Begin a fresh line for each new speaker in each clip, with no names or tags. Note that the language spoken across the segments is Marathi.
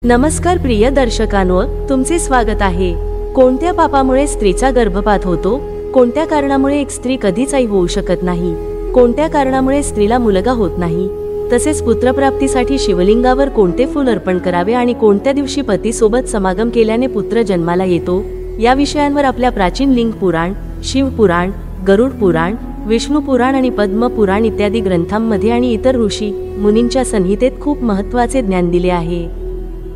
नमस्कार प्रिय दर्शकांनो, तुमचे स्वागत आहे। कोणत्या पापामुळे स्त्रीचा गर्भपात होतो? कोणत्या कारणामुळे एक स्त्री कधीच आई होऊ शकत नाही? कोणत्या कारणामुळे स्त्रीला मुलगा होत नाही? तसेच पुत्रप्राप्तीसाठी शिवलिंगावर कोणते फूल अर्पण करावे आणि कोणत्या दिवशी पती सोबत समागम केल्याने पुत्र जन्माला येतो? या विषयांवर आपल्या प्राचीन लिंग पुराण, शिव पुराण, गरुड पुराण, विष्णू पुराण आणि पद्म पुराण इत्यादी ग्रंथांमध्ये आणि इतर ऋषी मुनींच्या संहितेत खूप महत्त्वाचे ज्ञान दिले आहे।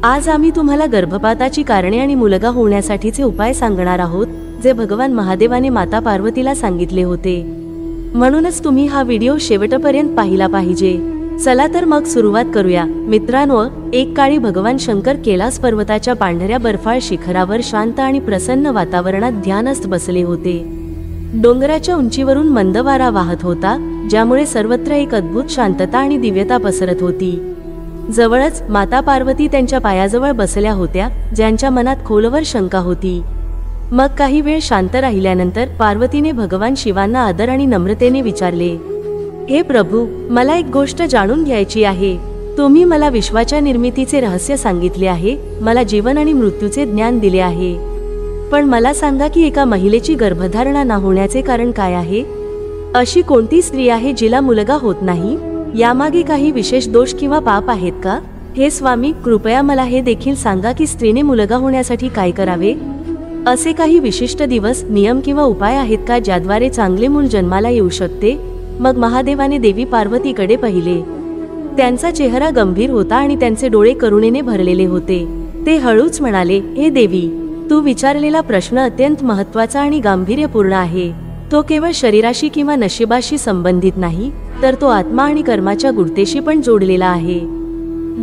आज आम्ही तुम्हाला गर्भपाताची कारणे आणि मुलगा होण्यासाठीचे उपाय सांगणार आहोत, जे भगवान महादेवाने माता पार्वतीला सांगितले होते। म्हणूनच तुम्ही हा व्हिडिओ शेवटपर्यंत पाहिला पाहिजे। चला तर मग सुरुवात करूया। मित्रांनो, एक काळी भगवान शंकर कैलास पर्वताच्या पांढऱ्या बर्फाळ शिखरावर शांत आणि प्रसन्न वातावरणात ध्यानस्थ बसले होते। डोंगराच्या उंचीवरून मंद वारा वाहत होता, ज्यामुळे सर्वत्र एक अद्भुत शांतता आणि दिव्यता पसरत होती। जवळच माता पार्वती त्यांच्या पायाजवळ बसल्या होत्या, ज्यांच्या मनात खोलवर शंका होती। मग काही वेळ शांत राहिल्यानंतर पार्वतीने भगवान शिवांना आदर आणि नम्रतेने विचारले, हे प्रभू, मला एक गोष्ट जाणून घ्यायची आहे। तुम्ही मला विश्वाच्या निर्मितीचे रहस्य सांगितले आहे, मला जीवन आणि मृत्यूचे ज्ञान दिले आहे, पण मला सांगा की एका महिलेची गर्भधारणा न होण्याचे कारण काय आहे? अशी कोणती स्त्री आहे जिला मुलगा होत नाही? यामागे काही विशेष दोष किंवा पाप आहेत का? हे स्वामी, कृपया मला हे देखील सांगा की स्त्रीने मुलगा होण्यासाठी काय करावे? असे काही विशिष्ट दिवस, नियम किंवा उपाय आहेत का ज्याद्वारे चांगले मूल जन्माला येऊ शकते? मग महादेवाने देवी पार्वतीकडे पाहिले। त्यांचा चेहरा गंभीर होता आणि त्यांचे डोळे करुणेने भरलेले होते। ते हळूच म्हणाले, हे देवी, तू विचारलेला प्रश्न अत्यंत महत्त्वाचा आणि गांभीर्यपूर्ण आहे। तो केवळ शरीराशी किंवा नशिबाशी संबंधित नाही, तर तो आत्मा आणि कर्माच्या गुढतेशी पण जोडलेला आहे।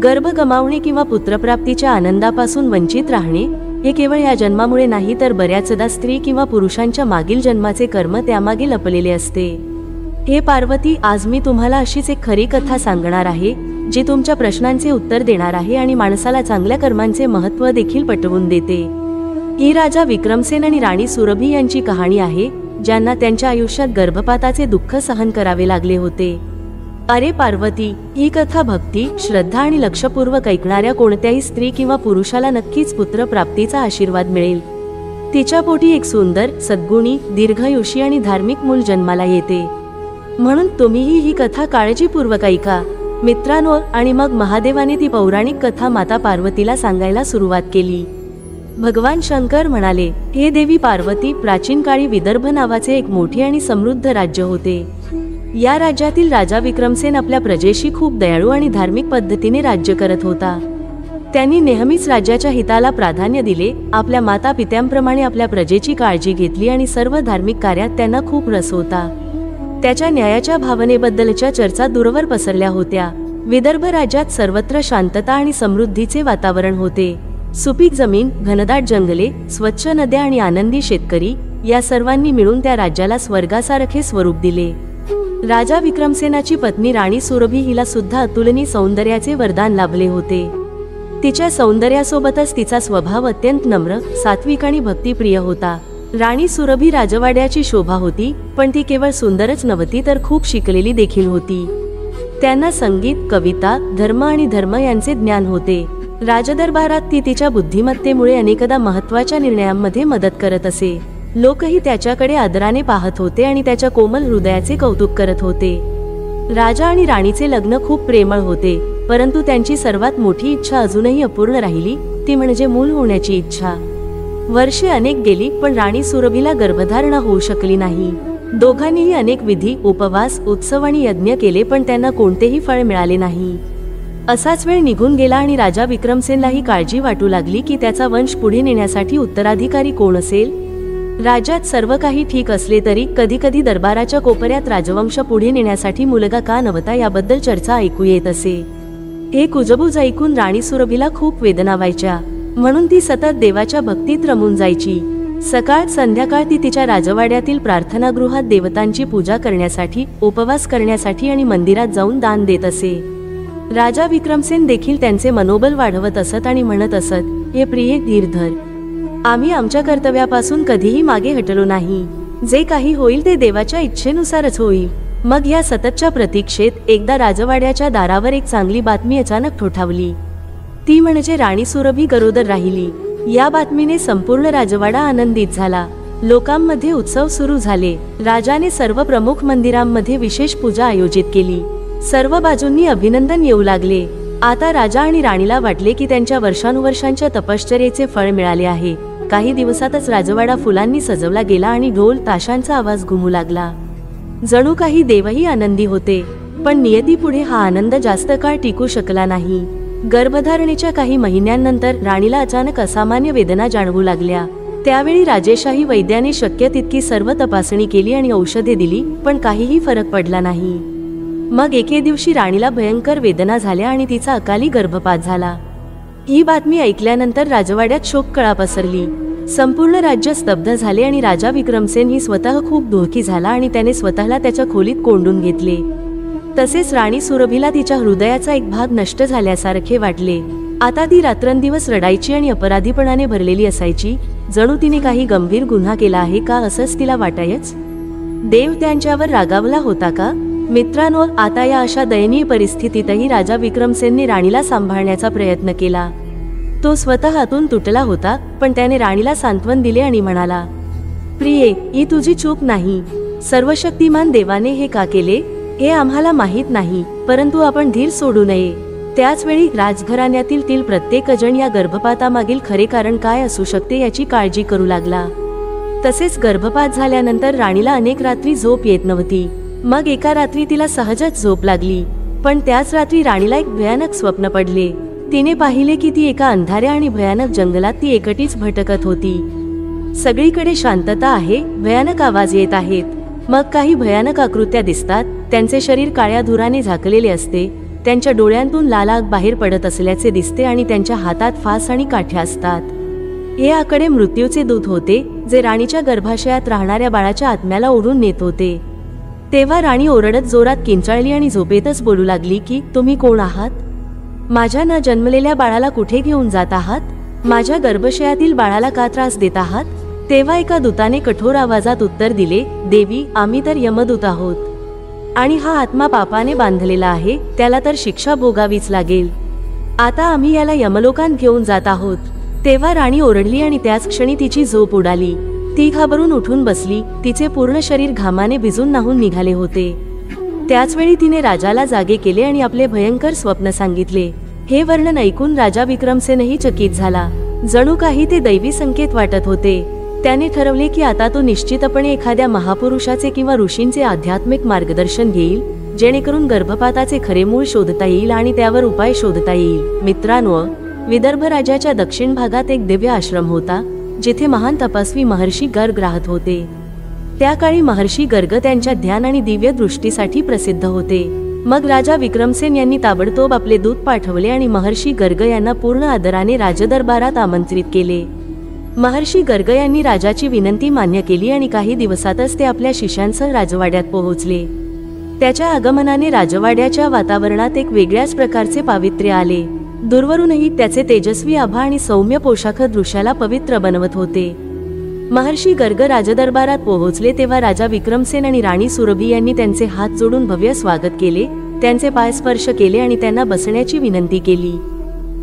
गर्भ गमावणे किंवा पुत्रप्राप्तीच्या आनंदापासून वंचित राहणे हे केवळ या जन्मामुळे नाही, तर बऱ्याचदा स्त्री किंवा पुरुषांच्या मागील जन्माचे कर्म त्यामागे लपलेले असते। हे पार्वती, आज मी तुम्हाला अशीच एक खरी कथा सांगणार आहे, जी तुमच्या प्रश्नांचे उत्तर देणार आहे आणि माणसाला चांगल्या कर्मांचे महत्त्व देखील पटवून देते। ही राजा विक्रमसेन आणि राणी सुरभी यांची कहाणी आहे, ज्यांना त्यांच्या आयुष्यात गर्भपाताचे दुःख सहन करावे लागले होते। अरे पार्वती, ही कथा भक्ती, श्रद्धा आणि लक्षपूर्वक ऐकणाऱ्या कोणत्याही स्त्री किंवा पुरुषाला नक्कीच पुत्रप्राप्तीचा आशीर्वाद मिळेल। तिच्या पोटी एक सुंदर, सद्गुणी, दीर्घायुषी आणि धार्मिक मूल जन्माला येते। म्हणून तुम्हीही ही कथा काळजीपूर्वक ऐका मित्रांनो। आणि मग महादेवाने ती पौराणिक कथा माता पार्वतीला सांगायला सुरुवात केली। भगवान शंकर म्हणाले, हे देवी पार्वती, प्राचीन काळी विदर्भ नावाचे एक मोठे आणि समृद्ध राज्य होते। या राज्यातील राजा विक्रमसेन आपल्या प्रजेशी खूप दयाळू आणि धार्मिक पद्धतीने राज्य करत होता। त्यांनी नेहमीच राज्याच्या हिताला प्राधान्य दिले, आपल्या माता पित्यांप्रमाणे आपल्या प्रजेची काळजी घेतली आणि सर्व धार्मिक कार्यात त्यांना खूप रस होता। त्याच्या न्यायाच्या भावनेबद्दलच्या चर्चा दूरवर पसरल्या होत्या। विदर्भ राज्यात सर्वत्र शांतता आणि समृद्धीचे वातावरण होते। सुपीक जमीन, घनदाट जंगले, स्वच्छ नद्या आणि आनंदी शेतकरी या सर्वांनी मिळून त्या राज्याला स्वर्गासारखे स्वरूप दिले। राजा विक्रमसेनाची पत्नी राणी सुरभी हिला सुद्धा अतुलनीय सौंदर्याचे वरदान लाभले होते। तिच्या सौंदर्यासोबतच तिचा स्वभाव अत्यंत नम्र, सात्विक आणि भक्तिप्रिय होता। राणी सुरभी राजवाड्याची शोभा होती, पण ती केवळ सुंदरच नव्हती, तर खूप शिकलेली देखील होती। त्यांना संगीत, कविता, धर्म आणि धर्म यांचे ज्ञान होते। राजदरबारात ती तिच्या बुद्धिमत्तेमुळे अनेकदा महत्त्वाच्या निर्णयांमध्ये मदत करत असे। लोकही त्याच्याकडे आदराने पाहत होते आणि त्याच्या कोमल हृदयाचे कौतुक करत होते। राजा आणि राणीचे लग्न खूप प्रेमळ होते, परंतु त्यांची सर्वात मोठी इच्छा अजूनही अपूर्ण राहिली, ती म्हणजे मूल होण्याची इच्छा। वर्षे अनेक गेली, पण राणी सुरभीला गर्भधारणा होऊ शकली नाही। दोघांनीही अनेक विधी, उपवास, उत्सव आणि यज्ञ केले, पण त्यांना कोणतेही फळ मिळाले नाही। असाच वेळ निघून गेला आणि राजा विक्रमसेनलाही काळजी वाटू लागली की त्याचा वंश पुढे नेण्यासाठी उत्तराधिकारी कोण असेल। राज्यात सर्व काही ठीक असले तरी कधीकधी दरबाराच्या कोपऱ्यात राजवंश पुढे नेण्यासाठी मुलगा का नव्हता याबद्दल चर्चा ऐकू येत असे। हे कुजबूज ऐकून राणी सुरभीला खूप वेदना व्हायच्या, म्हणून ती सतत देवाच्या भक्तीत रमून जायची। सकाळ संध्याकाळ ती तिच्या राजवाड्यातील प्रार्थनागृहात देवतांची पूजा करण्यासाठी, उपवास करण्यासाठी आणि मंदिरात जाऊन दान देत असे। राजा विक्रमसेन देखील त्यांचे मनोबल वाढवत असत आणि म्हणत असत, हे प्रिय, धीर धर, आम्ही आमच्या कर्तव्यापासून कधीही मागे हटलो नाही। जे काही होईल ते देवाच्या इच्छेनुसारच होईल। मग या सततच्या प्रतीक्षेत एकदा राजवाड्याच्या दारावर एक चांगली बातमी अचानक ठोठावली। ती म्हणजे राणी सुरभी गरोदर राहिली. या बातमीने संपूर्ण राजवाडा आनंदित झाला. लोकांमध्ये उत्सव सुरू झाले. राजाने सर्व प्रमुख मंदिरांमध्ये विशेष पूजा आयोजित केली. सर्व बाजूंनी अभिनंदन येऊ लागले. आता राजा आणि राणीला वाटले की त्यांच्या वर्षानुवर्षांच्या तपश्चर्येचे फळ मिळाले आहे. काही दिवसातच राजवाडा फुलांनी सजवला गेला आणि ढोल ताशांचा आवाज घुमू लागला. जणू काही देवही आनंदी होते. पण नियतीपुढे हा आनंद जास्त काळ टिकू शकला नाही. गर्भधारणेच्या काही महिन्यांनंतर राणीला अचानक असामान्य वेदना जाणवू लागल्या. त्यावेळी राजेशाही वैद्याने शक्य तितकी सर्व तपासणी केली आणि औषधे दिली, पण काहीही फरक पडला नाही. मग एके दिवशी राणीला भयंकर वेदना झाल्या आणि तिचा अकाली गर्भपात झाला. ही बातमी ऐकल्यानंतर राजवाड्यात शोककळा पसरली. संपूर्ण राज्य स्तब्ध झाले आणि राजा विक्रमसेन ही स्वतः खूप दुःखी झाला आणि त्याने स्वतःला त्याच्या खोलीत कोंडून घेतले. तसेच राणी सुरभीला तिच्या हृदयाचा एक भाग नष्ट झाल्यासारखे वाटले. आता ती रात्रंदिवस रडायची आणि अपराधीपणाने भरलेली असायची. जणू तिने काही गंभीर गुन्हा केला आहे का असंच तिला वाटायच. देव त्यांच्यावर रागावला होता का? मित्रांनो, आता या अशा दयनीय परिस्थितीतही राजा विक्रमसेनने राणीला सांभाळण्याचा प्रयत्न केला. तो स्वतः हातून तुटला होता, पण त्याने राणीला सांत्वन दिले आणि म्हणाला, प्रिये, ही तुझी चूक नाही. सर्वशक्तिमान देवाने हे का केले हे आम्हाला माहीत नाही, परंतु आपण धीर सोडू नये. त्याच वेळी राजघराण्यातील प्रत्येक जण या गर्भपातामागील खरे कारण काय असू शकते याची काळजी करू लागला. तसेच गर्भपात झाल्यानंतर राणीला अनेक रात्री झोप येत नव्हती. मग एका रात्री तिला सहजच झोप लागली. पण त्याच रात्री राणीला एक भयानक स्वप्न पडले. तिने पाहिले की ती एका अंधाऱ्या आणि भयानक जंगलात ती एकटीच भटकत होती. सगळीकडे शांतता आहे, भयानक आवाज येत आहेत. मग काही भयानक आकृत्या दिसतात. त्यांचे शरीर काळ्या धुराने झाकलेले असते. त्यांच्या डोळ्यांतून लाल आग बाहेर पडत असल्याचे दिसते आणि त्यांच्या हातात फास आणि काठ्या असतात. हे आकडे मृत्यूचे दूत होते, जे राणीच्या गर्भाशयात राहणाऱ्या बाळाच्या आत्म्याला ओढून नेत होते. तेव्हा राणी ओरडत जोरात किंचाळली आणि झोपेतच बोलू लागली की, तुम्ही कोण आहात? माझ्या न जन्मलेल्या बाळाला कुठे घेऊन जात आहात? माझ्या गर्भाशयातील बाळाला का त्रास देत आहात? तेव्हा एका दूताने कठोर आवाजात उत्तर दिले, देवी, आम्ही तर यमदूत आहोत आणि हा आत्मा पापाने बांधलेला आहे, त्याला तर शिक्षा भोगावीच लागेल. आता आम्ही याला यमलोकांत घेऊन जात आहोत. तेव्हा राणी ओरडली आणि त्याच क्षणी तिची झोप उडाली. ती घाबरून उठून बसली. तिचे पूर्ण शरीर घामाने भिजून न्हाऊन निघाले होते. त्याचवेळी तिने राजाला जागे केले आणि आपले भयंकर स्वप्न सांगितले. हे वर्णन ऐकून राजा विक्रमसेनही चकित झाला. जणू काही ते दैवी संकेत वाटत होते. त्याने ठरवले की आता तो निश्चितपणे एखाद्या महापुरुषाचे किंवा ऋषींचे आध्यात्मिक मार्गदर्शन घेईल, जेणेकरून गर्भपाताचे खरे मूळ शोधता येईल आणि त्यावर उपाय शोधता येईल. मित्रांनो, विदर्भ राज्याच्या दक्षिण भागात एक दिव्य आश्रम होता, जिथे महान तपस्वी महर्षी गर्ग राहत होते. त्या काळी महर्षी गर्ग त्यांच्या ध्यान आणि दिव्य दृष्टीसाठी प्रसिद्ध होते. मग राजा विक्रमसेन यांनी ताबडतोब आपले दूत पाठवले आणि महर्षी गर्ग यांना पूर्ण आदराने राजदरबारात आमंत्रित केले. महर्षी गर्ग यांनी राजाची विनंती मान्य केली आणि काही दिवसातच ते आपल्या शिष्यांसह राजवाड्यात पोहोचले. त्याच्या आगमनाने राजवाड्याच्या वातावरणात एक वेगळ्याच प्रकारचे पावित्र्य आले. दूरवरूनही त्याचे तेजस्वी आभा आणि सौम्य पोशाख दृश्याला पवित्र बनवत होते. महर्षी गर्ग राजदरबारात पोहोचले तेव्हा राजा विक्रमसेन आणि राणी सुरभी यांनी त्यांचे हात जोडून भव्य स्वागत केले. त्यांचे पाय स्पर्श केले आणि त्यांना बसण्याची विनंती केली.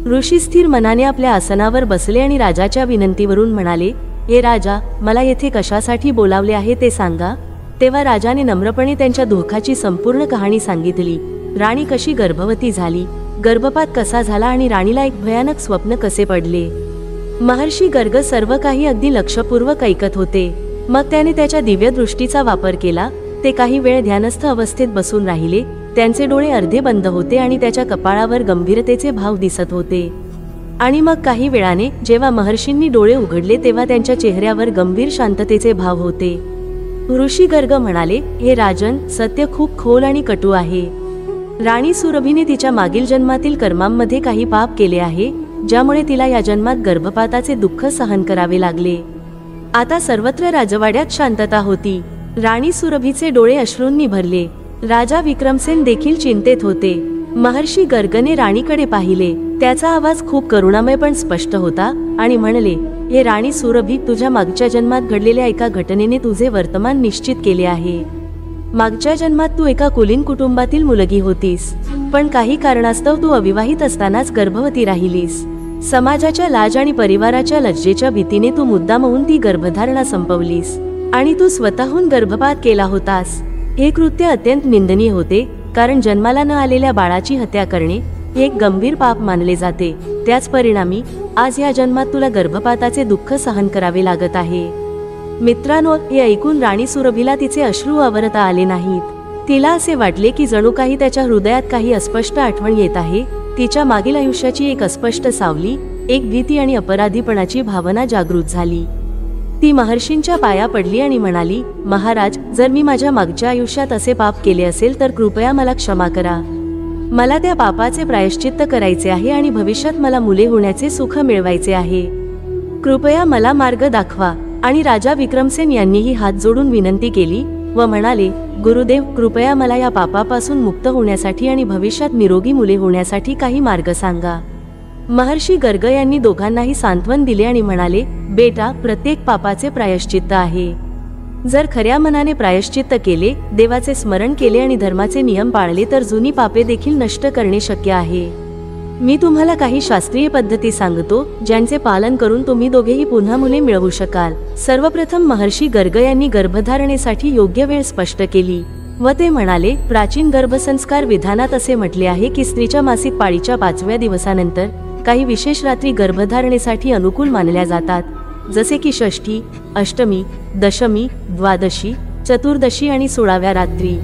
ऋषी स्थिर मनाने आपल्या आसनावर बसले आणि राजाच्या विनंतीवरून म्हणाले, हे राजा, मला येथे कशासाठी बोलावले आहे ते सांगा. तेव्हा राजाने नम्रपणे त्यांच्या दुःखाची संपूर्ण कहाणी सांगितली. राणी कशी गर्भवती झाली, गर्भपात कसा झाला आणि राणीला एक भयानक स्वप्न कसे पडले. महर्षी गर्ग सर्व काही अगदी लक्षपूर्वक ऐकत होते. मग त्याने त्याच्या दिव्य दृष्टीचा वापर केला. ते काही वेळ ध्यानस्थ अवस्थेत बसून राहिले. त्यांचे डोळे अर्धे बंद होते आणि त्याच्या कपाळावर गंभीरतेचे भाव दिसत होते. आणि मग काही वेळाने जेव्हा महर्षींनी डोळे उघडले तेव्हा त्यांच्या चेहऱ्यावर गंभीर शांततेचे भाव होते. ऋषी गर्ग म्हणाले, हे राजन, सत्य खूप खोल आणि कटू आहे. राणी सुरभीने तिच्या मागील जन्मातील कर्मांमध्ये काही पाप केले आहे, ज्यामुळे तिला या जन्मात गर्भपाताचे दुःख सहन करावे लागले. आता सर्वत्र राजवाड्यात शांतता होती. राणी सुरभीचे डोळे अश्रूंनी भरले. राजा विक्रमसेन देखील चिंतेत होते. महर्षी गर्गने राणीकडे पाहिले. त्याचा आवाज खूप करुणामय पण स्पष्ट होता आणि म्हणले, हे राणी सुरभी, तुझ्या मागच्या जन्मात घडलेल्या एका घटनेने तुझे वर्तमान निश्चित केले आहे. मागच्या जन्मात तू एका कुलीन कुटुंबातील मुलगी होतीस, पण काही कारणास्तव तू अविवाहित असतानाच गर्भवती राहिलीस. समाजाच्या लाज आणि परिवाराच्या लज्जेच्या भीतीने तू मुद्दाम होऊन ती गर्भधारणा संपवलीस आणि तू स्वतःहून गर्भपात केला होतास. हे कृत्य अत्यंत निंदनीय होते, कारण जन्माला न आलेल्या बाळाची हत्या करणे हे एक गंभीर पाप मानले जाते. त्याच परिणामी आज या जन्मात तुला गर्भपाताचे दुःख सहन करावे लागत आहे. मित्रांनो, हे ऐकून राणी सुरभीला तिचे अश्रू आवरता आले नाहीत. तिला असे वाटले की जणू काही त्याच्या हृदयात काही अस्पष्ट आठवण येत आहे. तिच्या मागील आयुष्याची एक अस्पष्ट सावली, एक भीती आणि अपराधीपणाची भावना जागृत झाली. ती महर्षींच्या पाया पडली आणि म्हणाली, महाराज, जर मी माझ्या मागच्या आयुष्यात असे पाप केले असेल तर कृपया मला क्षमा करा. मला त्या पापाचे प्रायश्चित्त करायचे आहे आणि भविष्यात मला मुले होण्याचे सुख मिळवायचे आहे. कृपया मला मार्ग दाखवा. आणि राजा विक्रमसेन यांनीही हात जोडून विनंती केली व म्हणाले, गुरुदेव, कृपया मला या पापापासून मुक्त होण्यासाठी आणि भविष्यात निरोगी मुले होण्यासाठी काही मार्ग सांगा. महर्षी गर्ग यांनी दोघांनाही सांत्वन दिले आणि म्हणाले, बेटा, प्रत्येक पापाचे प्रायश्चित्त आहे. जर खऱ्या मनाने प्रायश्चित्त केले, देवाचे स्मरण केले आणि धर्माचे नियम पाळले तर जुनी पापे देखील नष्ट करणे शक्य आहे. मी तुम्हाला काही शास्त्रीय पद्धती सांगतो, ज्यांचे पालन करून तुम्ही दोघेही पुन्हा मुले मिळवू शकाल. सर्वप्रथम महर्षी गर्ग यांनी गर्भधारणेसाठी योग्य वेळ स्पष्ट केली व ते म्हणाले, प्राचीन गर्भसंस्कार विधानात असे म्हटले आहे की स्त्रीच्या मासिक पाळीच्या 5व्या दिवसानंतर काही विशेष रात्री गर्भधारणेसाठी अनुकूल मानल्या जातात, जसे की षष्ठी, अष्टमी, दशमी, द्वादशी, चतुर्दशी आणि 16व्या रात्री.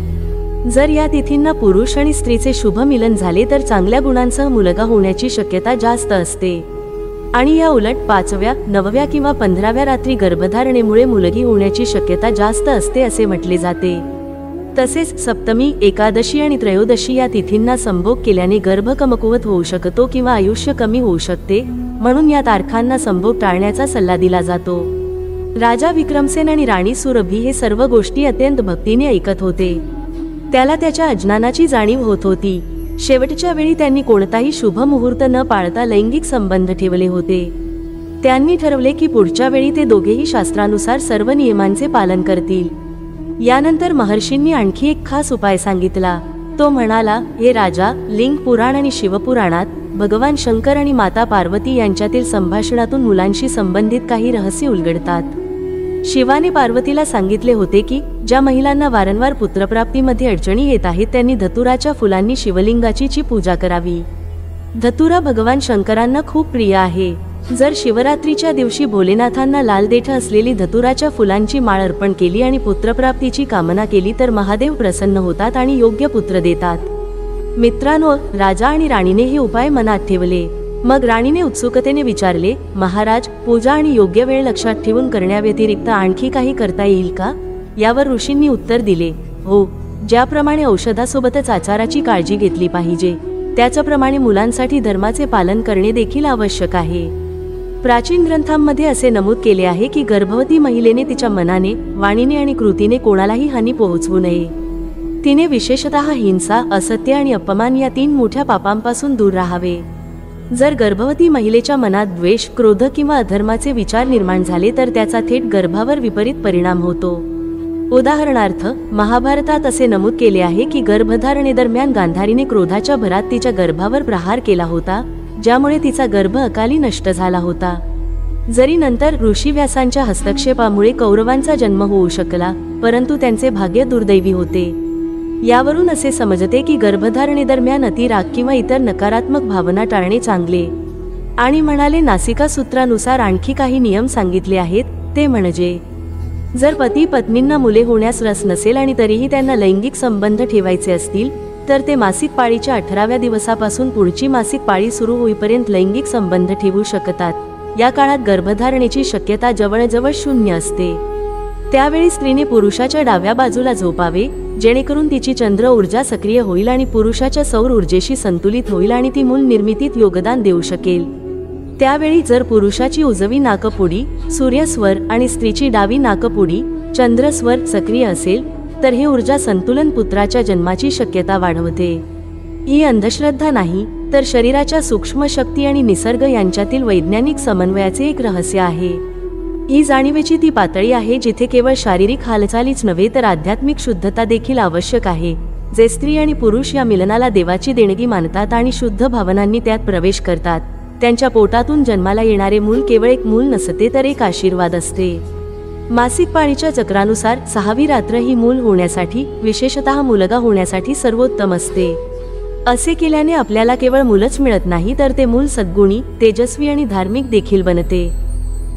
जर या तिथींना पुरुष आणि स्त्रीचे शुभ मिलन झाले तर चांगल्या गुणांसह मुलगा होण्याची शक्यता जास्त असते. आणि या उलट 5व्या, 9व्या किंवा 15व्या रात्री गर्भधारणेमुळे मुलगी होण्याची शक्यता जास्त असते असे म्हटले जाते. तसेच सप्तमी, एकादशी आणि त्रयोदशी या तिथींना संभोग केल्याने गर्भ कमकुवत होऊ शकतो किंवा आयुष्य कमी होऊ शकते, म्हणून या तारखांना संभोग टाळण्याचा सल्ला दिला जातो. राजा विक्रमसेन आणि राणी सुरभी हे सर्व गोष्टी अत्यंत भक्तीने ऐकत होते. त्याला त्याच्या अज्ञानाची जाणीव होत होती. शेवटच्या वेळी त्यांनी कोणताही शुभ मुहूर्त न पाळता लैंगिक संबंध ठेवले होते. त्यांनी ठरवले की पुढच्या वेळी ते दोघेही शास्त्रानुसार सर्व नियमांचे पालन करतील. यानंतर महर्षींनी आणखी एक खास उपाय सांगितला. तो म्हणाला, हे राजा, लिंग पुराण आणि शिवपुराणात भगवान शंकर आणि माता पार्वती यांच्यातील संभाषणातून मुलांशी संबंधित काही रहस्य उलगडतात. शिवाने पार्वतीला सांगितले होते की ज्या महिलांना वारंवार पुत्रप्राप्तीमध्ये अडचणी येत आहेत त्यांनी धतुराच्या फुलांनी शिवलिंगाची पूजा करावी. धतुरा भगवान शंकरांना खूप प्रिय आहे. जर शिवरात्रीच्या दिवशी भोलेनाथांना लाल देठ असलेली धतुराच्या फुलांची माळ अर्पण केली आणि पुत्रप्राप्तीची कामना केली तर महादेव प्रसन्न होतात आणि योग्य पुत्र देतात. मित्रांनो, राजा आणि राणीने हे उपाय मनात ठेवले. मग राणीने उत्सुकतेने विचारले, महाराज, पूजा आणि योग्य वेळ लक्षात ठेवून करण्याव्यतिरिक्त आणखी काही करता येईल का? यावर ऋषींनी उत्तर दिले, हो. ज्याप्रमाणे औषधासोबतच आचाराची काळजी घेतली पाहिजे, त्याचप्रमाणे मुलांसाठी धर्माचे पालन करणे देखील आवश्यक आहे. प्राचीन ग्रंथांमध्ये असे नमूद केले आहे की गर्भवती महिलेने तिच्या मनाने, वाणीने आणि कृतीने कोणालाही हानी पोहोचवू नये. तिने विशेषतः हिंसा, असत्य आणि अपमान या 3 मोठ्या पापांपासून दूर राहावे. जर गर्भवती महिलेच्या मनात द्वेष, क्रोध किंवा अधर्माचे विचार निर्माण झाले तर त्याचा थेट गर्भावर विपरीत परिणाम होतो. उदाहरणार्थ, महाभारतात असे नमूद केले आहे की गर्भधारणेदरम्यान गांधारीने क्रोधाच्या भरात तिच्या गर्भावर प्रहार केला होता, ज्यामुळे तिचा गर्भ अकाली नष्ट झाला होता. जरी नंतर ऋषी व्यासांच्या हस्तक्षेपामुळे कौरवांचा जन्म होऊ शकला, परंतु त्यांचे भाग्य दुर्दैवी होते. यावरून असे समजते की गर्भधारणेदरम्यान अतिराग किंवा इतर नकारात्मक भावना टाळणे चांगले. आणि म्हणाले, नासिका सूत्रानुसार आणखी काही नियम सांगितले आहेत. ते म्हणजे, जर पती पत्नींना मुले होण्यास रस नसेल आणि तरीही त्यांना लैंगिक संबंध ठेवायचे असतील तर ते मासिक पाळीच्या 18व्या दिवसापासून पुढची मासिक पाळी सुरू होईपर्यंत लैंगिक संबंध ठेवू शकतात. या काळात गर्भधारणेची शक्यता जवळजवळ 0 असते. त्यावेळी स्त्रीने पुरुषाच्या डाव्या बाजूला झोपावे, जेणेकरून तिची चंद्र ऊर्जा सक्रिय होईल आणि पुरुषाच्या सौर ऊर्जेशी संतुलित होईल आणि ती मूल निर्मितीत योगदान देऊ शकेल. त्यावेळी जर पुरुषाची उजवी नाकपुडी, सूर्यस्वर आणि स्त्रीची डावी नाकपुडी, चंद्रस्वर सक्रिय असेल तर ही ऊर्जा संतुलन पुत्राच्या जन्माची शक्यता वाढवते. ही अंधश्रद्धा नाही, तर शरीराच्या सूक्ष्म शक्ती आणि निसर्ग यांच्यातील वैज्ञानिक समन्वयाचे एक रहस्य आहे. ही जाणीवेची ती पातळी आहे जिथे केवळ शारीरिक हालचालीच नव्हे तर आध्यात्मिक शुद्धता देखील आवश्यक आहे, जे स्त्री आणि पुरुष या मिलनाला देवाची देणगी मानतात आणि शुद्ध भावनांनी त्यात प्रवेश करतात. त्यांच्या पोटातून जन्माला येणारे मूल केवळ एक मूल नसते तर एक आशीर्वाद असते. मासिक पाळीच्या चक्रानुसार 6वी रात्र ही मूल होण्यासाठी, विशेषतः मुलगा होण्यासाठी सर्वोत्तम असते. असे केल्याने आपल्याला केवळ मुलच मिळत नाही तर ते मूल सद्गुणी, तेजस्वी आणि धार्मिक देखील बनते.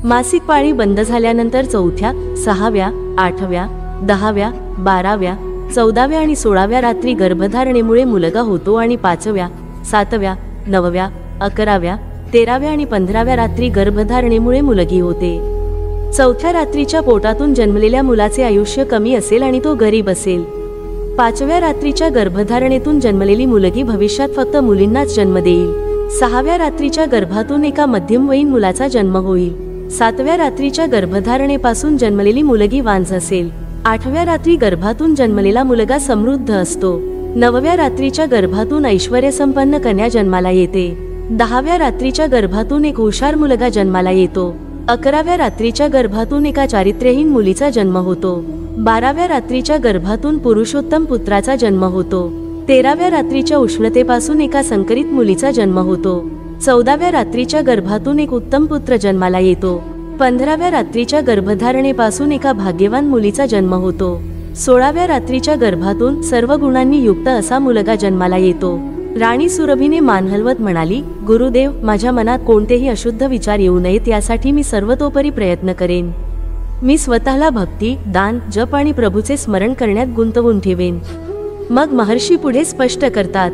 मासिक पाळी बंद झाल्यानंतर 4थ्या, 6व्या, 8व्या, 10व्या, 12व्या, 14व्या आणि 16व्या रात्री गर्भधारणेमुळे मुलगा होतो आणि 5व्या, 7व्या, 9व्या, 11व्या, 13व्या आणि 15व्या रात्री गर्भधारणेमुळे मुलगी होते. 4थ्या रात्रीच्या पोटातून जन्मलेल्या मुलाचे आयुष्य कमी असेल आणि तो गरीब असेल. 5व्या रात्रीच्या गर्भधारणेतून जन्मलेली मुलगी भविष्यात फक्त मुलींनाच जन्म देईल. 6व्या रात्रीच्या गर्भातून एका मध्यमवयीन मुलाचा जन्म होईल. 7व्या रात्रीच्या गर्भधारणेपासून जन्मलेली मुलगी वांझ असेल. 8व्या रात्री गर्भातून जन्मलेला मुलगा समृद्ध असतो. 9व्या रात्रीच्या गर्भातून ऐश्वर्यसंपन्न कन्या जन्माला येते. 10व्या रात्रीच्या गर्भातून एक हुशार मुलगा जन्माला येतो. 11व्या रात्रीच्या गर्भातून एका चारित्र्यहीन मुलीचा जन्म होतो. 12व्या रात्रीच्या गर्भातून पुरुषोत्तम पुत्राचा जन्म होतो. 13व्या रात्रीच्या उष्णतेपासून एका संकरित मुलीचा जन्म होतो. 14व्या रात्रीच्या गर्भातून एक उत्तम पुत्र जन्माला येतो. 15व्या रात्रीच्या गर्भधारणेपासून एका भाग्यवान मुलीचा जन्म होतो. 16व्या रात्रीच्या गर्भातून सर्व गुणांनी युक्त असा मुलगा जन्माला येतो. राणी सुरभीने मान हलवत म्हणाली, गुरुदेव, माझ्या मनात कोणतेही अशुद्ध विचार येऊ नयेत यासाठी मी सर्वतोपरी प्रयत्न करेन. मी स्वतःला भक्ती, दान, जप आणि प्रभूचे स्मरण करण्यात गुंतवून ठेवेन. मग महर्षी पुढे स्पष्ट करतात,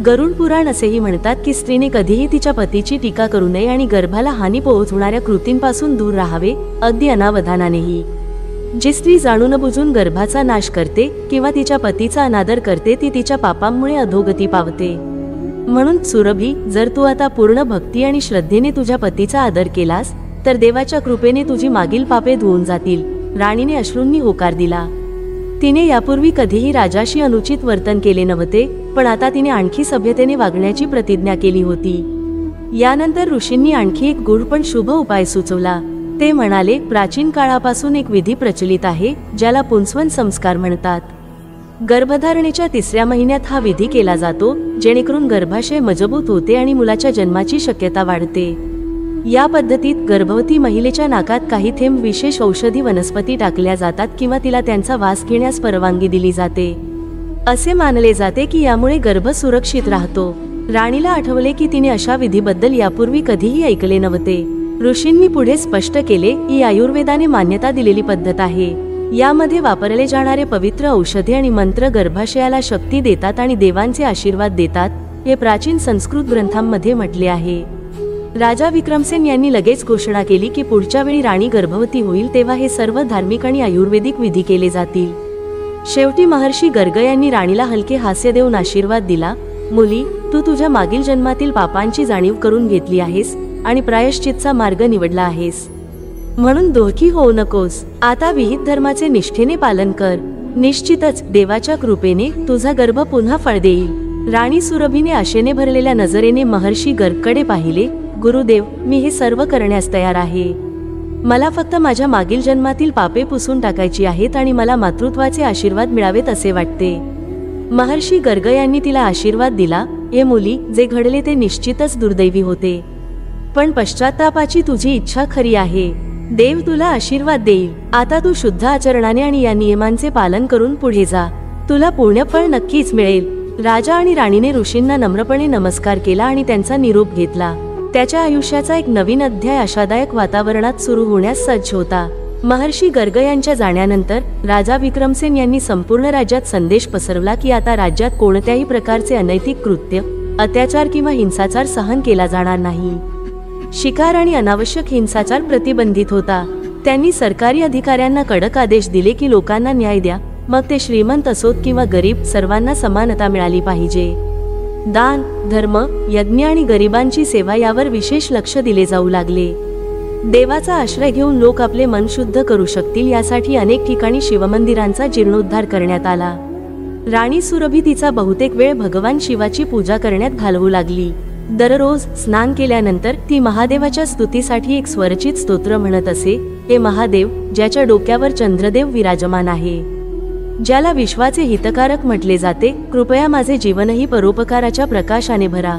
गरुड पुराण असेही म्हणतात की स्त्रीने कधीही तिच्या पतीची टीका करू नये आणि गर्भाला हानी पोहोचवणाऱ्या कृतींपासून दूर राहावे, अगदी अनावधानानेही. जी स्त्री जाणून बुजून गर्भाचा नाश करते किंवा तिच्या पतीचा अनादर करते ती तिच्या पापांमुळे अधोगती पावते. म्हणून सुरभी, जर तू आता पूर्ण भक्ती आणि श्रद्धेने तुझ्या पतीचा आदर केलास तर देवाच्या कृपेने तुझी मागील पापे धुवून जातील. राणीने अश्रूंनी होकार दिला. तिने यापूर्वी कधीही राजाशी अनुचित वर्तन केले नव्हते, पण आता तिने आणखी सभ्यतेने वागण्याची प्रतिज्ञा केली होती. यानंतर ऋषींनी आणखी एक गूढ पण शुभ उपाय सुचवला. ते म्हणाले, प्राचीन काळापासून एक विधी प्रचलित आहे ज्याला पुंसवन संस्कार म्हणतात. गर्भधारणेच्या 3ऱ्या महिन्यात हा विधी केला जातो, जेणेकरून गर्भाशय मजबूत होते आणि मुलाच्या जन्माची शक्यता वाढते. या पद्धतीत गर्भवती महिलेच्या नाकात काही थेंब विशेष औषधी वनस्पती टाकल्या जातात किंवा तिला त्यांचा वास घेण्यास परवानगी दिली जाते. असे मानले जाते की यामुळे गर्भ सुरक्षित राहतो. राणीला आठवले की तिने अशा विधीबद्दल यापूर्वी कधीही ऐकले नव्हते. ऋषींनी पुढे स्पष्ट केले, ही आयुर्वेदाने मान्यता दिलेली पद्धत आहे. यामध्ये वापरले जाणारे पवित्र औषधे आणि मंत्र गर्भाशयाला शक्ती देतात आणि देवांचे आशीर्वाद देतात, हे प्राचीन संस्कृत ग्रंथांमध्ये म्हटले आहे. राजा विक्रमसेन यांनी लगेच घोषणा केली की पुढच्या वेळी राणी गर्भवती होईल तेव्हा हे सर्व धार्मिक आणि आयुर्वेदिक विधी केले जातील. शेवटी महर्षी गर्ग यांनी राणीला हलके हास्य देऊन आशीर्वाद दिला, मुली, तू तुझ्या मागील जन्मातील पापांची जाणीव करून घेतली आहेस आणि प्रायश्चितचा मार्ग निवडला आहेस. म्हणून दुःखी होऊ नकोस. आता विहित धर्माचे निष्ठेने पालन कर. निश्चितच देवाच्या कृपेने तुझा गर्भ पुन्हा फळ देईल. राणी सुरभीने आशेने भरलेल्या नजरेने महर्षी गर्गकडे पाहिले. गुरुदेव, मी हे सर्व करण्यास तयार आहे. मला फक्त माझ्या मागील जन्मातील पापे पुसून टाकायची आहेत आणि मला मातृत्वाचे आशीर्वाद मिळावेत असे वाटते. महर्षी गर्ग यांनी तिला आशीर्वाद दिला, हे मुली, जे घडले ते निश्चितच दुर्दैवी होते, पण पश्चात्तापाची तुझी इच्छा खरी आहे. देव तुला आशीर्वाद देईल. आता तू शुद्ध आचरणाने आणि या नियमांचे पालन करून पुढे जा. तुला पुण्यफळ नक्कीच मिळेल. राजा आणि राणीने ऋषींना नम्रपणे नमस्कार केला आणि त्यांचा निरोप घेतला. त्याच्या आयुष्याचा एक नवीन अध्याय आशादायक वातावरणात सुरू होण्यास सज्ज होता. महर्षी गर्ग यांच्या जाण्यानंतर राजा विक्रमसेन यांनी संपूर्ण राज्यात संदेश पसरवला की आता राज्यात कोणत्याही प्रकारचे अनैतिक कृत्य, अत्याचार किंवा हिंसाचार सहन केला जाणार नाही. शिकार आणि अनावश्यक हिंसाचार प्रतिबंधित होता. त्यांनी सरकारी अधिकाऱ्यांना कडक आदेश दिले की लोकांना न्याय द्या, मग ते श्रीमंत असोत किंवा गरीब, सर्वांना समानता मिळाली पाहिजे. दान, धर्म, यज्ञ आणि गरिबांची सेवा यावर विशेष लक्ष दिले जाऊ लागले. देवाचा आश्रय घेऊन लोक आपले मन शुद्ध करू शकतील यासाठी अनेक ठिकाणी शिवमंदिरांचा जीर्णोद्धार करण्यात आला. राणी सुरभी तिचा बहुतेक वेळ भगवान शिवाची पूजा करण्यात घालवू लागली. दररोज स्नान केल्यानंतर ती महादेवाच्या स्तुतीसाठी एक स्वरचित स्तोत्र म्हणत असे. हे महादेव, ज्याच्या डोक्यावर चंद्रदेव विराजमान आहे, ज्याला विश्वाचे हितकारक म्हटले जाते, कृपया माझे जीवनही परोपकाराच्या प्रकाशाने भरा.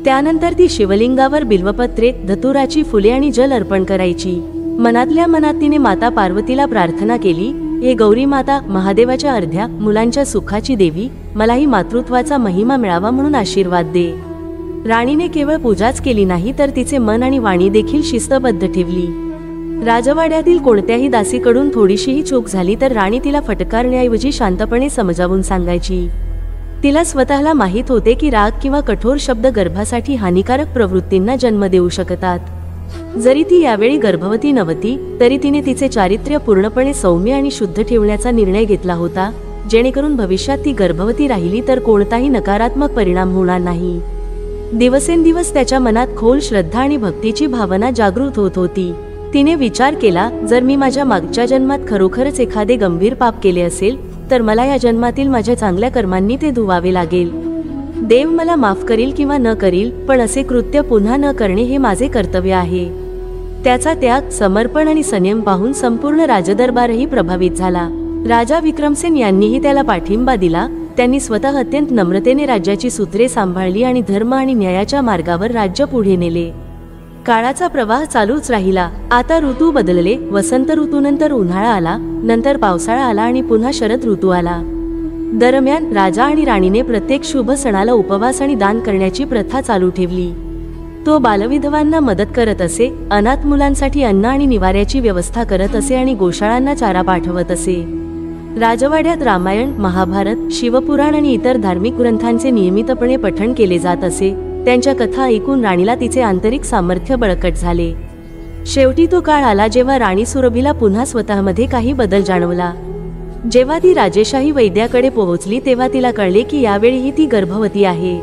त्यानंतर ती शिवलिंगावर बिल्वपत्रे, धतुराची फुले आणि जल अर्पण करायची. मनातल्या मनात तिने माता पार्वतीला प्रार्थना केली. हे गौरी माता, महादेवाच्या अर्ध्या मुलांच्या सुखाची देवी, मलाही मातृत्वाचा महिमा मिळावा म्हणून आशीर्वाद दे. राणीने केवळ पूजाच केली नाही तर तिचे मन आणि वाणी देखील शिस्तबद्ध ठेवली. राजवाड्यातील कोणत्याही दासीकडून थोडीशीही चूक झाली तर राणी तिला फटकारण्याऐवजी शांतपणे समजावून सांगायची. तिला स्वतःला माहीत होते की राग किंवा कठोर शब्द गर्भासाठी हानिकारक प्रवृत्तींना जन्म देऊ शकतात. जरी ती यावेळी गर्भवती नव्हती तरी तिने तिचे चारित्र्य पूर्णपणे सौम्य आणि शुद्ध ठेवण्याचा निर्णय घेतला होता, जेणेकरून भविष्यात ती गर्भवती राहिली तर कोणताही नकारात्मक परिणाम होणार नाही. दिवसेंदिवस त्याच्या मनात खोल श्रद्धा आणि भक्तीची भावना जागृत होत होती. तिने विचार केला, जर मी माझ्या मागच्या जन्मात खरोखरच एखादे गंभीर पाप केले असेल तर मला या जन्मातील माझ्या चांगल्या कर्मांनी ते धुवावे लागेल. देव मला माफ करील किंवा न करील, पण असे कृत्य पुन्हा न करणे हे माझे कर्तव्य आहे. त्याचा त्याग, समर्पण आणि संयम पाहून संपूर्ण राजदरबारही प्रभावित झाला. राजा विक्रमसेन यांनीही त्याला पाठिंबा दिला. त्यांनी स्वतः अत्यंत नम्रतेने राज्याची सूत्रे सांभाळली आणि धर्म आणि न्यायाच्या मार्गावर राज्य पुढे नेले. काळाचा प्रवाह चालूच राहिला. आता ऋतू बदलले. वसंत ऋतूनंतर उन्हाळा आला, नंतर पावसाळा आला आणि पुन्हा शरद ऋतू आला. दरम्यान राजा आणि राणीने प्रत्येक शुभ सणाला उपवास आणि दान करण्याची प्रथा चालू ठेवली. तो बालविधवांना मदत करत असे, अनाथ मुलांसाठी अन्न आणि निवाऱ्याची व्यवस्था करत असे आणि गोशाळांना चारा पाठवत असे. राजवाड्यात रामायण, महाभारत, शिवपुराण आणि इतर धार्मिक ग्रंथांचे नियमितपणे पठण केले जात असे. त्यांच्या कथा ऐकून राणीला तिचे आंतरिक सामर्थ्य बळकट झाले. शेवटी तो काळ आला जेव्हा राणी सुरभीला पुन्हा स्वतःमध्ये काही बदल जाणवला. जेव्हा ती राजेशाही वैद्याकडे पोहोचली तेव्हा तिला कळले की यावेळीही ती गर्भवती आहे.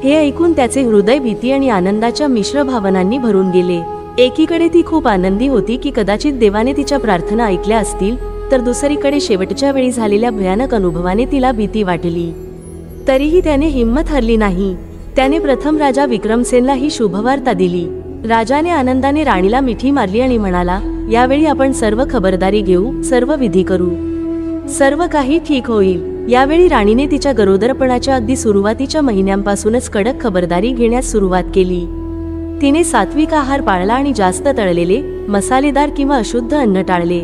हे ऐकून त्याचे हृदय भीती आणि आनंदाच्या मिश्र भावनांनी भरून गेले. एकीकडे ती खूप आनंदी होती की कदाचित देवाने तिच्या प्रार्थना ऐकल्या असतील, तर दुसरीकडे शेवटच्या वेळी झालेल्या भयानक अनुभवाने तिला भीती वाटली. तरीही त्याने हिंमत हरली नाही. त्याने प्रथम राजा विक्रमसेनला ही शुभवार्ता दिली. राजाने आनंदाने राणीला मिठी मारली आणि म्हणाला, यावेळी आपण सर्व खबरदारी घेऊ, सर्व विधी करू, सर्व काही ठीक होईल. यावेळी राणीने तिच्या गरोदरपणाच्या अगदी सुरुवातीच्या महिन्यांपासूनच कडक खबरदारी घेण्यास सुरुवात केली. तिने सात्विक आहार पाळला आणि जास्त तळलेले, मसालेदार किंवा अशुद्ध अन्न टाळले.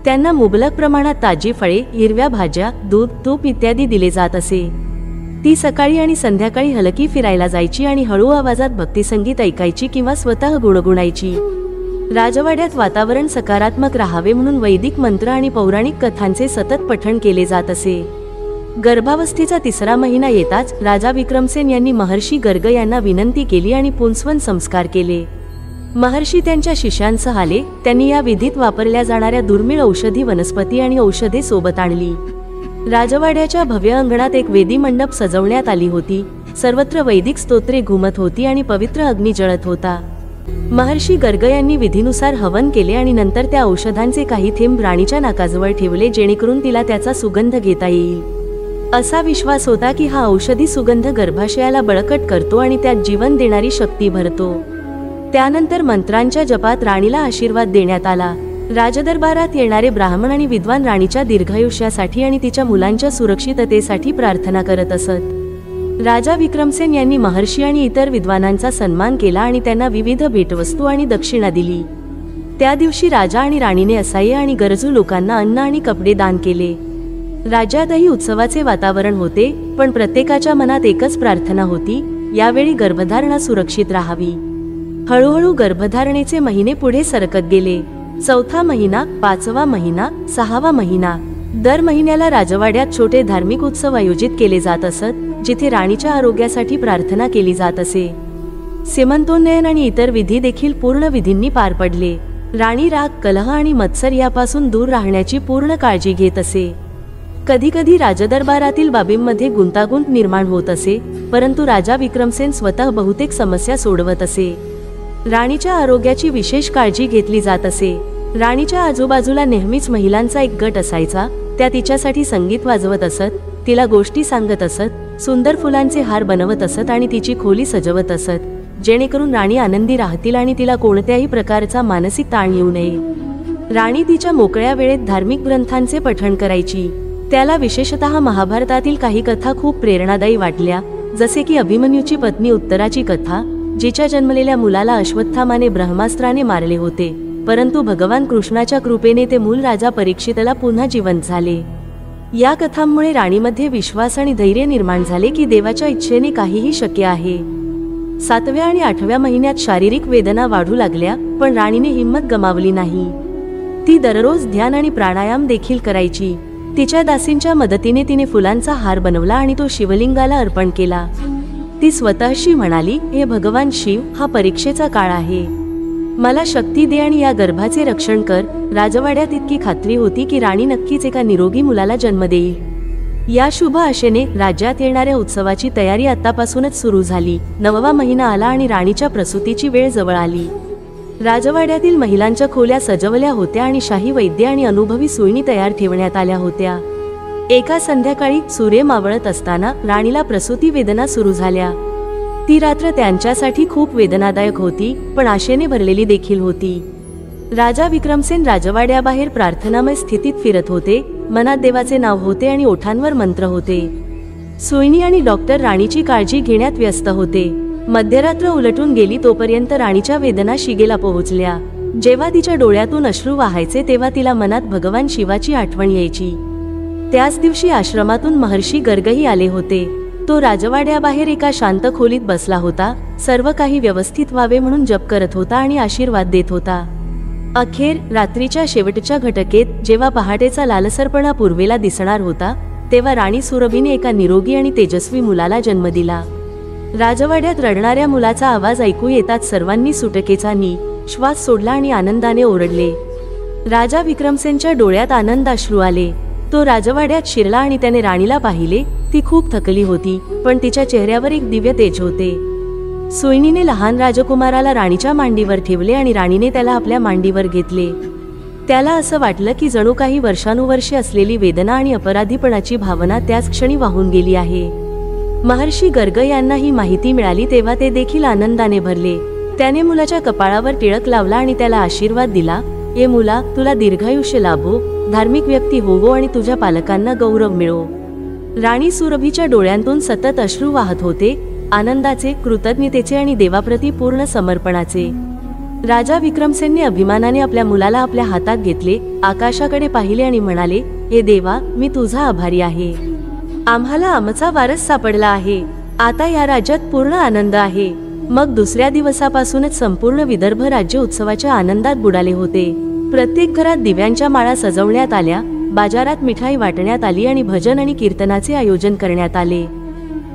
त्यांना मुबलक प्रमाणात ताजी फळे, हिरव्या भाज्या, दूध, तूप इत्यादी दिले जात असे. ती सकाळी आणि संध्याकाळी हलकी फिरायला जायची आणि हळू आवाजात भक्तिसंगीत ऐकायची किंवा स्वतः गुणगुणायची. राजवाड्यात वातावरण सकारात्मक राहावे म्हणून वैदिक मंत्र आणि पौराणिक कथांचे सतत पठण केले जात असे. गर्भावस्थेचा 3रा महिना येताच राजा विक्रमसेन यांनी महर्षी गर्ग यांना विनंती केली आणि पुंसवन संस्कार केले. महर्षी त्यांच्या शिष्यांसह आले. त्यांनी या विधीत वापरल्या जाणाऱ्या दुर्मिळ औषधी वनस्पती आणि औषधे सोबत आणली. राजवाड्याच्या भव्य अंगणात एक वेदी मंडप सजवण्यात आली होती. सर्वत्र वैदिक स्तोत्रे घुमत होती आणि पवित्र अग्नी जळत होता. महर्षी गर्ग यांनी विधीनुसार हवन केले आणि नंतर त्या औषधांचे काही थेंब राणीच्या नाकाजवळ ठेवले, जेणेकरून तिला त्याचा सुगंध घेता येईल. असा विश्वास होता की हा औषधी सुगंध गर्भाशयाला बळकट करतो आणि त्यात जीवन देणारी शक्ती भरतो. त्यानंतर मंत्रांच्या जपात राणीला आशीर्वाद देण्यात आला. राजदरबारात येणारे ब्राह्मण आणि विद्वान राणीच्या दीर्घायुष्यासाठी आणि तिच्या मुलांच्या सुरक्षिततेसाठी प्रार्थना करत असत. राजा विक्रमसेन यांनी महर्षी आणि इतर विद्वानांचा सन्मान केला आणि त्यांना विविध भेटवस्तू आणि दक्षिणा दिली. त्या दिवशी राजा आणि राणीने असहाय्य आणि गरजू लोकांना अन्न आणि कपडे दान केले. राज्यातही उत्सवाचे वातावरण होते, पण प्रत्येकाच्या मनात एकच प्रार्थना होती, यावेळी गर्भधारणा सुरक्षित राहावी. हळूहळू गर्भधारणेचे महिने पुढे सरकत गेले. 4था महिना, 5वा महिना, 6वा महिना. दर महिन्याला राजवाड्यात छोटे धार्मिक उत्सव आयोजित केले जात असत, जिथे राणीच्या आरोग्यासाठी प्रार्थना केली जात असे. सीमंतोन्नयन आणि इतर विधी देखील पूर्ण विधींनी पार पडले. राणी राग, कलह आणि मत्सर यापासून दूर राहण्याची पूर्ण काळजी घेत असे. कधीकधी राजदरबारातील बाबींमध्ये गुंतागुंत निर्माण होत असे, परंतु राजा विक्रमसेन स्वतः बहुतेक समस्या सोडवत असे. राणीच्या आरोग्याची विशेष काळजी घेतली जात असे. राणीच्या आजूबाजूला नेहमीच महिलांचा एक गट असायचा. त्या तिच्यासाठी संगीत वाजवत असत, तिला गोष्टी सांगत असत, सुंदर फुलांचे हार बनवत असत आणि तिची खोली सजवत असत, जेणेकरून राणी आनंदी राहतील आणि तिला कोणत्याही प्रकारचा मानसिक ताण येऊ नये। राणी तिच्या मोकळ्या वेळेत धार्मिक ग्रंथांचे पठण करायची। त्याला विशेषतः महाभारतातील काही कथा खूप प्रेरणादायी वाटल्या, जसे की अभिमन्यूची पत्नी उत्तराची कथा, जिच्या जन्मलेल्या मुलाला अश्वत्थामाने ब्रह्मास्त्राने मारले होते, परंतु भगवान कृष्णाच्या कृपेने ते मूल राजा परीक्षितला पुन्हा जिवंत झाले। या कथांमुळे राणीमध्ये विश्वास आणि धैर्य निर्माण झाले की देवाच्या इच्छेने काहीही शक्य आहे। 7व्या आणि 8व्या महिन्यात शारीरिक वेदना वाढू लागल्या, पण राणीने हिंमत गमावली नाही। ती दररोज ध्यान आणि प्राणायाम देखील करायची। तिच्या दासींच्या मदतीने तिने फुलांचा हार बनवला आणि तो शिवलिंगाला अर्पण केला। ती स्वतःशी म्हणाली, हे भगवान शिव, हा परीक्षेचा काळ आहे, मला शक्ती दे आणि या गर्भाचे रक्षण कर। राजवाड्यात इतकी खात्री होती की राणी नक्कीच एका निरोगी मुलाला जन्म देईल। या शुभ आशेने राज्यात येणाऱ्या उत्सवाची तयारी आतापासूनच सुरू झाली। 9वा महिना आला आणि राणीच्या प्रसूतीची वेळ जवळ आली। राजवाड्यातील महिलांच्या खोल्या सजवल्या होत्या आणि शाही वैद्य आणि अनुभवी सुईणी तयार ठेवण्यात आल्या होत्या। एका संध्याकाळी सूर्य मावळत असताना राणीला प्रसूती वेदना सुरू झाल्या। ती रात्र त्यांच्यासाठी खूप वेदनादायक होती, पण आशेने भरलेली देखील होती। राजा विक्रमसेन राजवाड्याबाहेर प्रार्थनामय स्थितीत फिरत होते, मनात देवाचे नाव होते आणि ओठांवर मंत्र होते। सुईणी आणि डॉक्टर राणीची काळजी घेण्यात व्यस्त होते। मध्यरात्र उलटून गेली तोपर्यंत राणीच्या वेदना शिगेला पोहोचल्या। जेव्हा तिच्या डोळ्यातून अश्रू वाहायचे तेव्हा तिला मनात भगवान शिवाची आठवण यायची। त्याच दिवशी आश्रमातून महर्षी गर्गही आले होते। तो राजवाड्याबाहेर एका शांत खोलीत बसला होता, सर्व काही व्यवस्थित व्हावे म्हणून जप करत होता आणि आशीर्वाद देत होता। अखेर रात्रीच्या शेवटच्या घटकेत जेव्हा पहाटेचा लालसरपणा पूर्वेला दिसणार होता, तेव्हा राणी सुरभीने एका निरोगी आणि तेजस्वी मुलाला जन्म दिला। राजवाड्यात रडणाऱ्या मुलाचा आवाज ऐकू येताच सर्वांनी सुटकेचा श्वास सोडला आणि आनंदाने ओरडले। राजा विक्रमसेनच्या डोळ्यात आनंदाश्रू आले। तो राजवाड्यात शिरला आणि त्याने राणीला पाहिले। ती खूप थकली होती, पण तिच्या चेहऱ्यावर एक दिव्य तेज होते। सुईणीने लहान राजकुमाराला राणीच्या मांडीवर ठेवले आणि राणीने त्याला आपल्या मांडीवर घेतले। त्याला असं वाटलं की जणू काही वर्षानुवर्षे असलेली वेदना आणि अपराधीपणाची भावना त्याच क्षणी वाहून गेली आहे। महर्षी गर्ग यांना ही माहिती मिळाली तेव्हा ते देखील आनंदाने भरले। त्याने मुलाच्या कपाळावर टिळक लावला आणि त्याला आशीर्वाद दिला, "ए मुला, तुला दीर्घायुष्य लाभो, धार्मिक व्यक्ती होवो आणि तुझ्या पालकांना गौरव मिळो." राणी सुरभीच्या डोळ्यांतून सतत अश्रू वाहत होते, आनंदाचे, कृतज्ञतेचे आणि देवाप्रती पूर्ण समर्पणाचे। राजा विक्रमसेनने अभिमानाने आपल्या मुलाला आपल्या हातात घेतले, आकाशाकडे पाहिले आणि म्हणाले, "हे देवा, मी तुझा आभारी आहे। आम्हाला आमचा वारस सापडला आहे। आता या राज्यात पूर्ण आनंद आहे." मग दुसऱ्या दिवसापासूनच संपूर्ण विदर्भ राज्य उत्सवाच्या आनंदात बुडाले होते। प्रत्येक घरात दिव्यांच्या माळा सजवण्यात आल्या, बाजारात मिठाई वाटण्यात आली आणि भजन आणि कीर्तनाचे आयोजन करण्यात आले।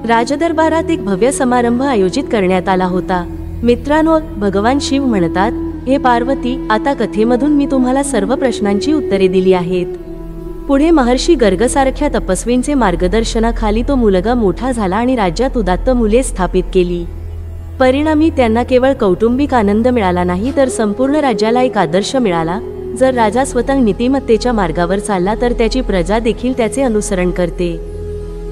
राजदरबारात एक भव्य समारंभ आयोजित करण्यात आला होता। मित्रांनो, भगवान शिव म्हणतात, "हे पार्वती, आता कथेमधून मी तुम्हाला सर्व प्रश्नांची उत्तरे दिली आहेत." पुढे महर्षी गर्गसारख्या तपस्वींचे मार्गदर्शनाखाली तो मुलगा मोठा झाला आणि राज्यात उदात्त मूल्ये स्थापित केली। परिणामी त्यांना केवळ कौटुंबिक आनंद मिळाला नाही, तर संपूर्ण राज्याला एक आदर्श मिळाला। जर राजा स्वतः नीतिमत्तेच्या मार्गावर चालला तर त्याची प्रजा देखील त्याचे अनुसरण करते।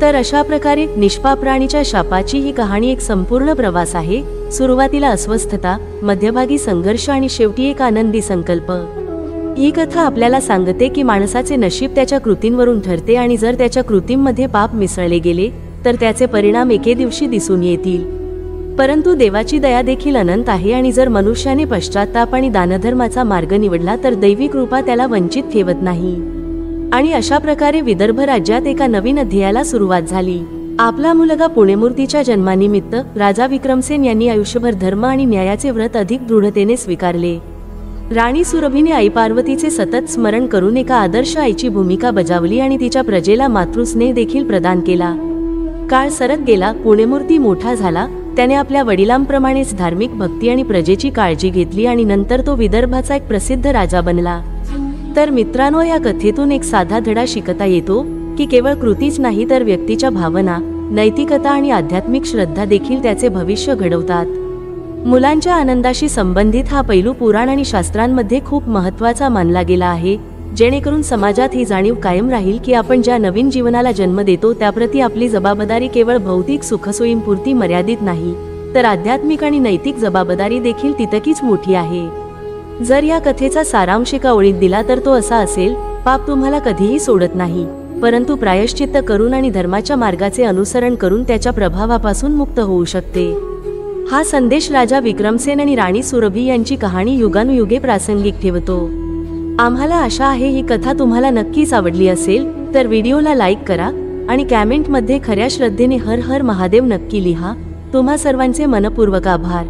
तर अशा प्रकारे निष्पाप प्राणीच्या शापाची ही कहाणी एक संपूर्ण प्रवास आहे। सुरुवातीला अस्वस्थता, मध्यभागी संघर्ष आणि शेवटी एक आनंदी संकल्प। ही कथा आपल्याला सांगते की माणसाचे नशीब त्याच्या कृतींवरून ठरते आणि जर त्याच्या कृतींमध्ये पाप मिसळले गेले तर त्याचे परिणाम एके दिवशी दिसून येतील। परंतु देवाची दया देखील अनंत आहे आणि जर मनुष्याने पश्चात्ताप आणि दानधर्माचा मार्ग निवडला तर दैवी कृपा त्याला वंचित ठेवत नाही। आणि अशा प्रकारे विदर्भ राज्यात एका नवीन अध्यायाला सुरुवात झाली। आपला मुलगा पुण्यमूर्तीच्या जन्मानिमित्त राजा विक्रमसेन यांनी आयुष्यभर धर्म आणि न्यायाचे व्रत अधिक दृढतेने स्वीकारले। राणी सुरभीने आई पार्वतीचे सतत स्मरण करून एका आदर्श आईची भूमिका बजावली आणि तिच्या प्रजेला मातृस्नेह देखील प्रदान केला। काळ सरत गेला, पुण्यमूर्ती मोठा झाला, त्याने आपल्या वडिलांप्रमाणेच धार्मिक भक्ती आणि प्रजेची काळजी घेतली आणि नंतर तो विदर्भाचा एक प्रसिद्ध राजा बनला। तर मित्रांनो, या कथेतून एक साधा धडा शिकता येतो की केवळ कृतीच नाही तर व्यक्तीच्या भावना, नैतिकता आणि आध्यात्मिक श्रद्धा देखील त्याचे भविष्य घडवतात। मुलांच्या आनंदाशी संबंधित हा पैलू पुराण आणि शास्त्रांमध्ये खूप महत्त्वाचा मानला गेला आहे। जेणेकरून समाजात ही जाणीव कायम राहील की आपण ज्या नवीन जीवनाला जन्म देतो त्याप्रती आपली जबाबदारी केवळ भौतिक सुखसोयींपुरती मर्यादित नाही, तर आध्यात्मिक आणि नैतिक जबाबदारी देखील तितकीच मोठी आहे. जर या कथेचा सारांश एका ओळीत दिला तर तो असा असेल, पाप तुम्हाला कधीही सोडत नाही, परंतु प्रायश्चित्त करून आणि धर्माच्या मार्गाचे अनुसरण करून त्याच्या प्रभावापासून मुक्त होऊ शकते. हा संदेश राजा विक्रमसेन आणि राणी सुरभी यांची कहाणी युगानुयुगे प्रासंगिक ठेवतो. आम्हाला आशा आहे ही कथा तुम्हाला नक्कीच आवडली असेल. तर व्हिडिओला लाईक करा आणि कमेंटमध्ये खऱ्या श्रद्धेने हर हर महादेव नक्की लिहा. तुम्हा सर्वांचे मनपूर्वक आभार.